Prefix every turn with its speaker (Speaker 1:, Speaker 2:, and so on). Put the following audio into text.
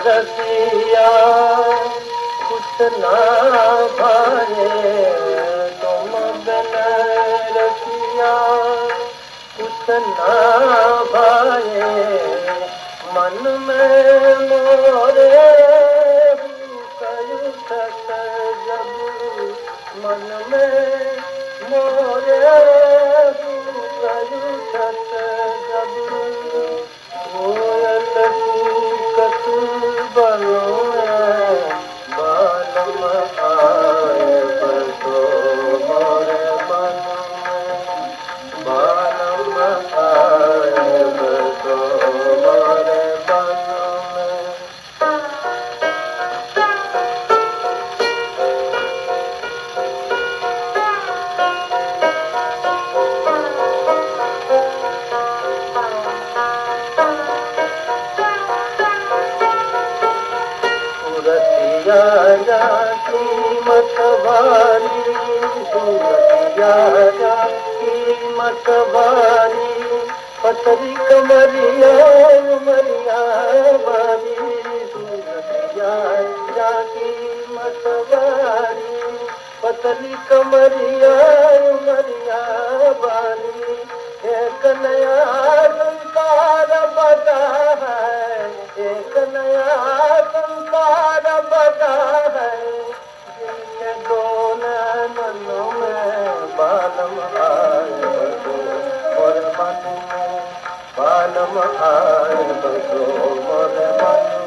Speaker 1: रसिया कुछ ना भाए, तुम बिन रसिया कुछ ना भाए। मन में मोरे उठत जब, मन में मोरे उठत जब, कोयल कूकत बनो बालम आए बसो मोरे मन में, बालम आए बसो मोरे मन में। रसिया जाती मतवारी, रसिया जाती मतवारी, पतरी कमरिया मरिया बारी। रसिया जाती मतवारी, पतली कमरिया मरिया बारी। एक नया संसार बता है, एक नया संसार बता है, जिनके दो नैनों में बालम आए बसो मोरे मन में, बालम आए बसो मोरे मन